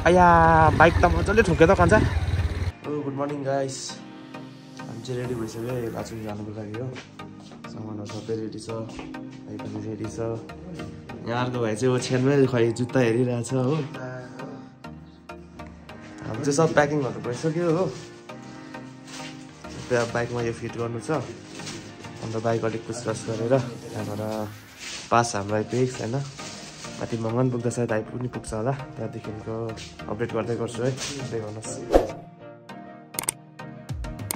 आया बाइक त मजाले ठोक्यो त कान्छा। गुड मर्निङ गाइस, हामी चाहिँ रेडी भइसक्यो लाचुङ जानुको लागि हो। सामानहरू सबै रेडी छ, भाइ पनि रेडी छ। यहाँ अर्को भाइ चाहिँ ओछ्यानमै खै जुत्ता हेरिरहेछ हो। हामी चाहिँ सब प्याकिङहरू भइसक्यो हो। त्यहाँ बाइकमा यो फिट गर्नु छ, अन्त बाइक अलिक पुछताछ गरेर त्यहाँबाट पास हाम्रो आइपुगेको छैन। माथि मङ्गन पुग्दा सायद आइपुग्नु पुग्छ होला, त्यहाँदेखिको अपडेट गर्दै गर्छु है, हेर्दै गर्नुहोस्।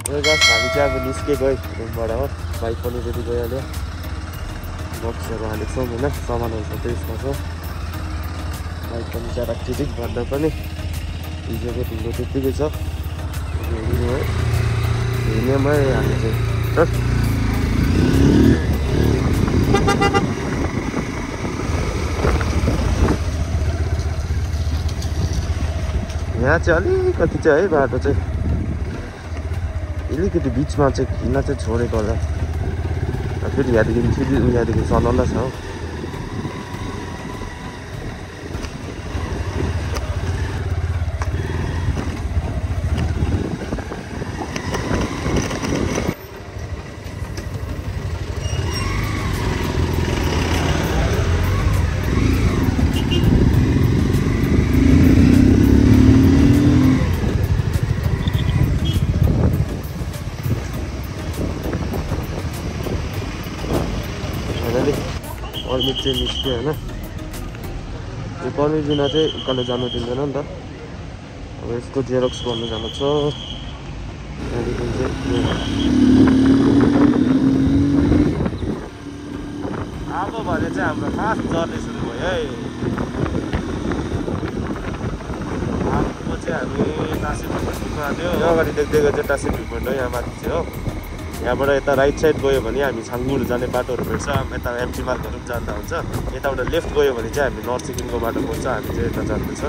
हामी चाहिँ अब निस्केको है रुमबाट हो। बाइक पनि रेडी भइहाल्यो, बक्सहरू हालेको छौँ होइन, सामानहरू सबै यसमा छ। बाइक पनि च्याराक्टिक भन्दा पनि हिजोको ढुङ्गो त्यत्तिकै छ, हिँड्नु है हिँड्नेमै हामी चाहिँ। यहाँ चाहिँ अलिकति चाहिँ है बाटो चाहिँ अलिकति बिचमा चाहिँ हिँड्न चाहिँ छोडेको होला, फेरि यहाँदेखि चलाउन छ हो। पर्मिट चाहिँ निस्क्यो होइन, यो पर्मिट बिना चाहिँ उकालो जानु दिँदैन नि त। अब यसको जेरक्स गर्नु जानु छ, त्यहाँदेखि चाहिँ अब भने चाहिँ हाम्रो खास जर्नी सुरु भयो है। अब चाहिँ हामी टासी भ्यू पोइन्ट पुग्नु आँट्यो। यो अगाडि देख्दै चाहिँ टासी भ्यू पोइन्ट हो, यहाँ माथि चाहिँ हो। यहाँबाट यता राइट साइड गयो भने हामी छाङ्गुहरू जाने बाटोहरू भेट्छ, यता एमटी मार्गहरू पनि जाँदा हुन्छ। यताबाट लेफ्ट गयो भने चाहिँ हामी नर्थ सिक्किमको बाटो पर्छ, हामी चाहिँ यता जाँदैछ।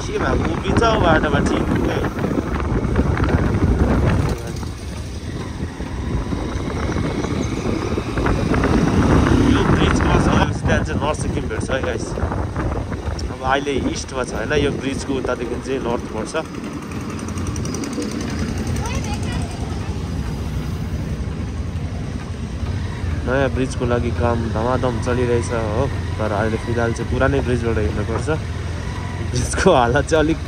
के भएको उभिन्छ बाटोमा चिन्नु नर्थ सिक्किम भेट्छ है गाइस। अब अहिले इस्टमा छ होइन, यो ब्रिजको उतादेखि चाहिँ नर्थ पर्छ। नयाँ ब्रिजको लागि काम धमाधम चलिरहेछ हो, तर अहिले फिलहाल चाहिँ पुरानै ब्रिजबाट हिँड्नुपर्छ। ब्रिजको हालत चाहिँ अलिक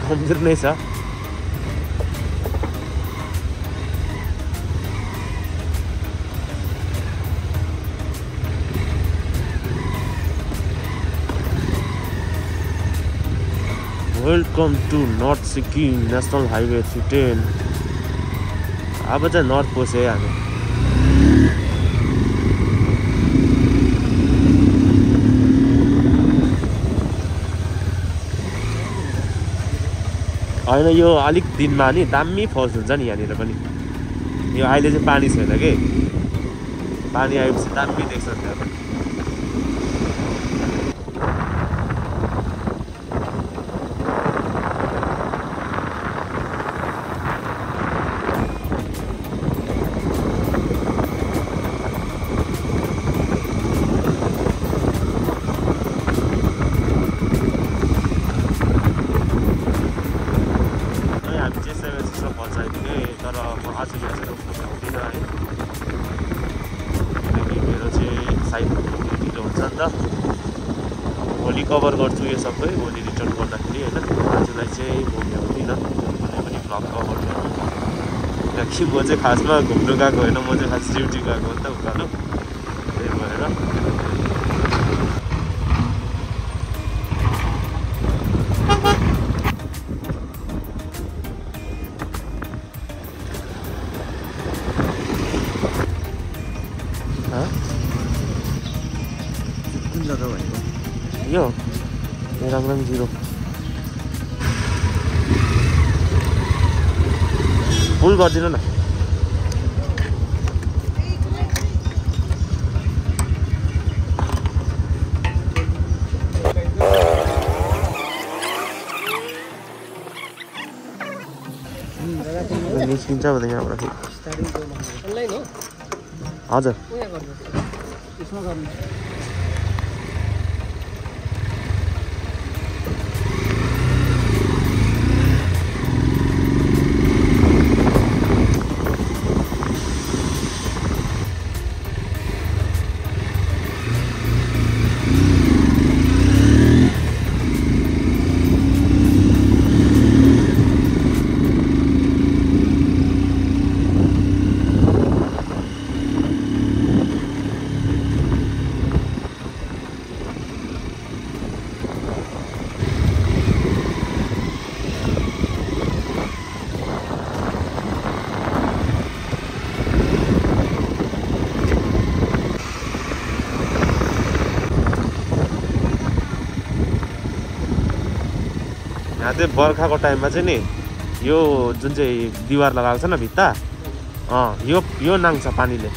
गम्भीर नै छ। Welcome to north Sikkim national highway 15। अब चाहिँ नर्थ पस्यो है हामी। होइन यो अलिक दिनमा नि दामी फल्स हुन्छ नि यहाँनिर पनि। यो अहिले चाहिँ पानी छैन कि, पानी आएपछि दामी देख्छ त्यहाँ पनि। भोलि कभर गर्छु यो सबै, भोलि रिटर्न गर्दाखेरि होइन। आजलाई चाहिँ म भ्याउँदिनँ कुनै पनि भ्लग कभर गर्नु, किनकि म चाहिँ खासमा घुम्नु गएको होइन, म चाहिँ खास ड्युटी गएको हो नि त उकालो, त्यही भएर। कुन जग्गा भनेको यो रङरङ 0 फुल गरिदिनु न। निस्किन्छ अब यहाँबाट हजुर यहाँ चाहिँ बर्खाको टाइममा चाहिँ नि यो जुन चाहिँ दिवार लगाएको छ न भित्ता यो नाङ्छ पानीले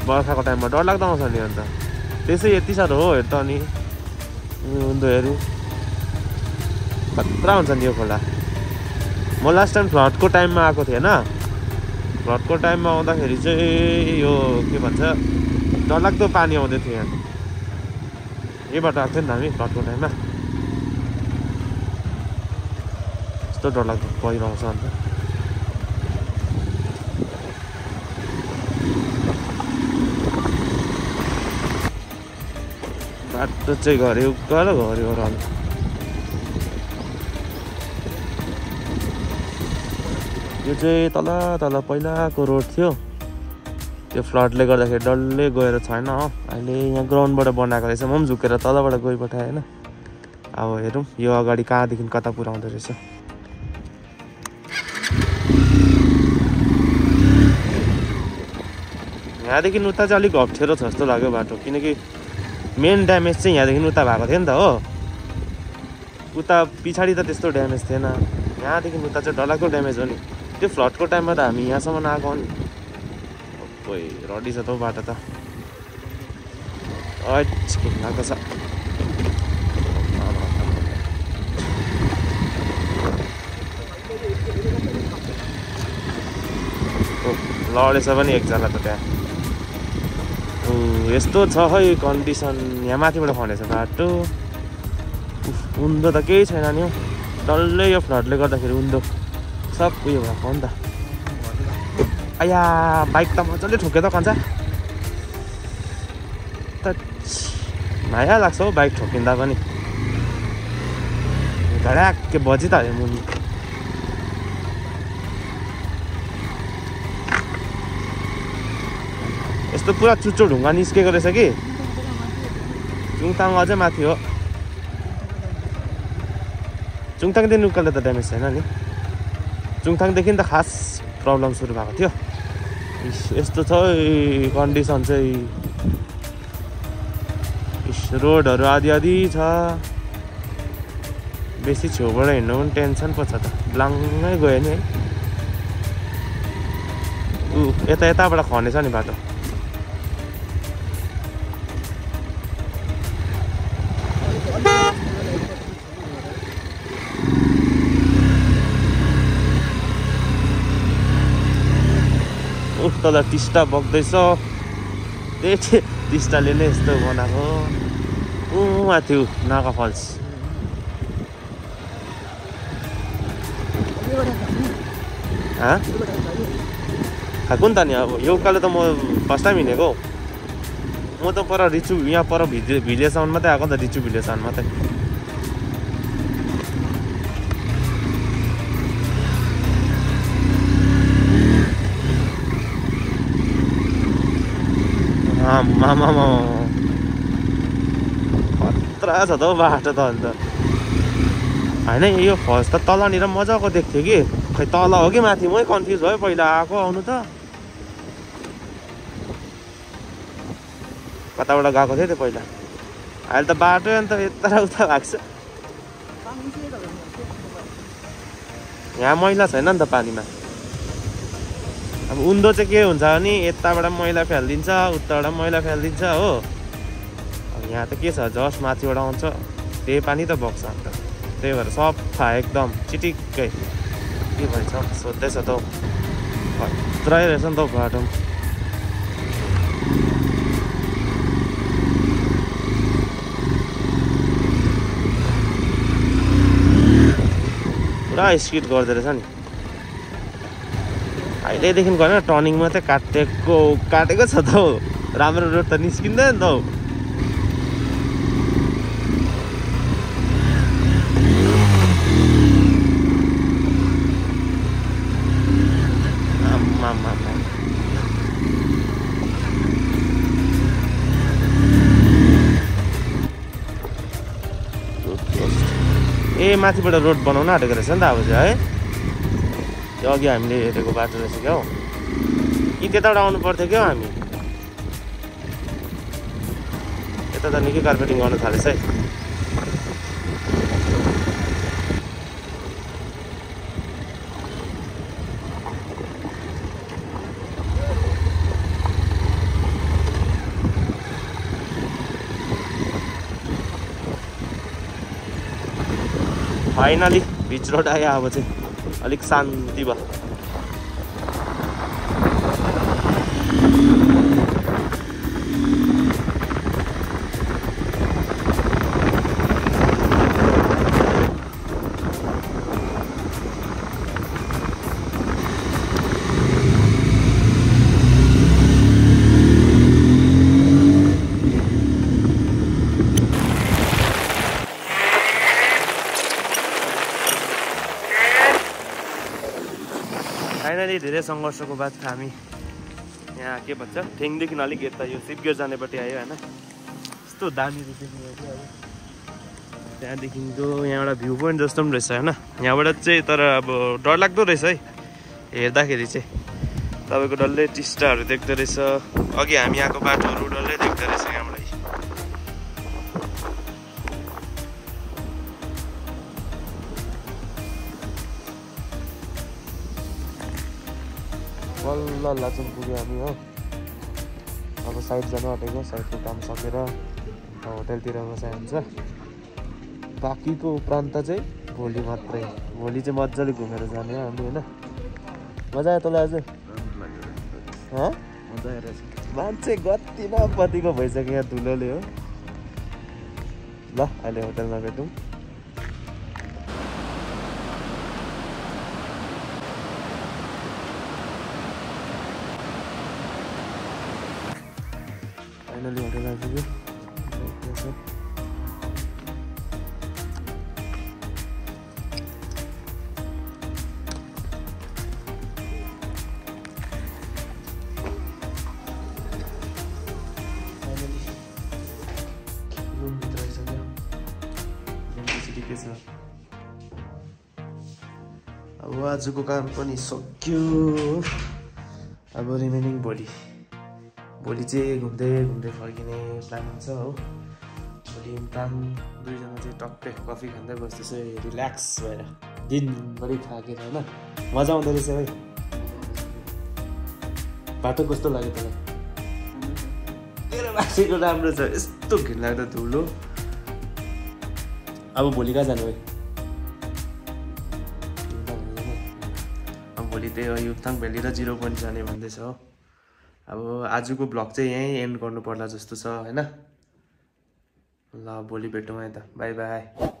बर्खाको टाइममा डरलाग्दो आउँछ नि अन्त त्यसै यति साह्रो हो हेर त अनि उन्दोहरू खतरा हुन्छ नि यो खोला म लास्ट टाइम फ्लडको टाइममा आएको थिएँ होइन फ्लडको टाइममा आउँदाखेरि चाहिँ यो के भन्छ डरलाग्दो पानी आउँदै थियो यहाँ यहीबाट आएको थियो नि त हामी फ्लडको टाइममा यस्तो डरलाग्दो पहिरो आउँछ अन्त बाटो चाहिँ घरि उकालो घरि ओह्रालो यो चाहिँ तल तल पहिलाको रोड थियो त्यो फ्लडले गर्दाखेरि डल्लै गएर छैन हो अहिले यहाँ ग्राउन्डबाट बनाएको रहेछ म पनि झुकेर तलबाट गइपठाएँ होइन अब हेरौँ यो अगाडि कहाँदेखि कता पुऱ्याउँदो रहेछ यहाँदेखि उता चाहिँ अलिक अप्ठ्यारो छ जस्तो लाग्यो बाटो किनकि मेन ड्यामेज चाहिँ यहाँदेखि उता भएको थियो नि त हो उता पछाडि त त्यस्तो ड्यामेज थिएन यहाँदेखि उता चाहिँ डरलाग्दो ड्यामेज हो नि त्यो फ्लडको टाइममा त हामी यहाँसम्म आएको नि कोही रडी छ त बाटो त लाग्दो छ लडेछ पनि एकजना त त्यहाँ यस्तो छ है कन्डिसन यहाँ माथिबाट खनेछ बाटो उन्दो त केही छैन नि हौ डल्लै यो फ्लडले गर्दाखेरि उन्दो सब उयो भएको नि त आया बाइक त मजाले ठोक्यो त कन्छ त माया लाग्छ हौ बाइक ठोकिँदा पनि धड्याक्के बजी त हाल्यो मुनि यस्तो पुरा चुच्चो ढुङ्गा निस्केको रहेछ कि चुङताङ अझै माथि हो चुङताङदेखि उकालो त ड्यामेज छैन नि चुङताङदेखि त खास प्रब्लम सुरु भएको थियो यस्तो छ कन्डिसन चाहिँ रोडहरू आदि आदि छ बेसी छेउबाट हिँड्नु पनि टेन्सन पो छ त ब्लाङ्गै गयो नि है यताबाट खनेछ नि बाटो तल टिस्टा बग्दैछ त्यही टिस्टाले नै यस्तो बनाएको माथि नागा फल्स खाएको नि त नि अब यो उकालो त म फर्स्ट टाइम हिँडेको म त पर रिचु यहाँ पर भिलेजसम्म मात्रै आएको नि त रिचु भिलेजसम्म मात्रै मामा खतरा छ त हौ बाटो त अन्त होइन यो फल्स त तलनिर मजाको देख्थ्यो कि खै तल हो कि माथि मै कन्फ्युज भयो पहिला आएको आउनु त कताबाट गएको थियो त्यो पहिला अहिले त बाटो अन्त यता र उता भएको छ यहाँ मैला छैन नि त पानीमा अब उन्दो चाहिँ के हुन्छ भने यताबाट मैला फ्यालिदिन्छ उताबाट मैला फ्यालिदिन्छ हो अब यहाँ त के छ जस्ट माथिबाट आउँछ त्यही पानी त बग्छ अन्त त्यही भएर सफा एकदम चिटिक्कै के भएछ सोध्दैछ त खत्रै रहेछ नि त बाटो पुरा स्पिड गर्दो रहेछ नि अहिलेदेखि गएन टर्निङ मात्रै काटेको छ त हौ राम्रो रोड त निस्किँदैन नि त हौ ए माथिबाट रोड बनाउन आँटेको रहेछ नि त अब चाहिँ है त्यो अघि हामीले हेरेको बाटो रहेछ क्या हौ कि त्यताबाट आउनु पर्थ्यो क्या हामी यता त निकै कार्पेटिङ गर्न थालेछ है फाइनली बिच रोड आयो अब चाहिँ अलिक शान्ति भयो फाइनली धेरै सङ्घर्षको बाद हामी यहाँ के भन्छ ठेङदेखि अलिक यता यो सिपगेट जानेपट्टि आयो होइन यस्तो दामी देख्नुभयो कि अब त्यहाँदेखिको यहाँ एउटा भ्यू पोइन्ट जस्तो पनि रहेछ होइन यहाँबाट चाहिँ तर अब डरलाग्दो रहेछ है हेर्दाखेरि चाहिँ तपाईँको डल्लै टिस्टाहरू देख्दो रहेछ अघि हामी आएको बाटोहरू डल्लै देख्दो रहेछ यहाँबाट बल्ल लाचुङ पुग्यो हामी हो अब साइड जानु आँटेको साइडको काम सकेर होटलतिर बसाइ हुन्छ बाँकीको प्रान्त चाहिँ भोलि मात्रै भोलि चाहिँ मजाले घुमेर जाने हो हामी होइन मजा आयो तँलाई आज मजा आएर मान्छे गति न पतिको भइसक्यो यहाँ धुलोले हो ल अहिले होटलमा भेटौँ फाइनली होटल आइपुग्यो रुमभित्र आइसक्यो रुमको के छ अब आजको काम पनि सक्यो अब रिमेनिङ भोलि चाहिँ घुम्दै फर्किने प्लानिङ छ हो भोलि प्लान दुईजना चाहिँ टक्कै कफी खाँदै बस्दैछ रिल्याक्स भएर दिनभरि थाकेर होइन मजा आउँदो रहेछ है बाटो कस्तो लाग्यो तँलाई तेरो बाटोको राम्रो छ यस्तो घिनलाग्दो धुलो अब भोलि कहाँ जानु है अब भोलि त्यही युक्थाङ भ्याली र 0 पोइन्ट जाने भन्दैछ हो अब आजको ब्लग चाहिँ यहीँ एन्ड गर्नु पर्ला जस्तो छ होइन ल भोलि भेटौँ है त बाई बाई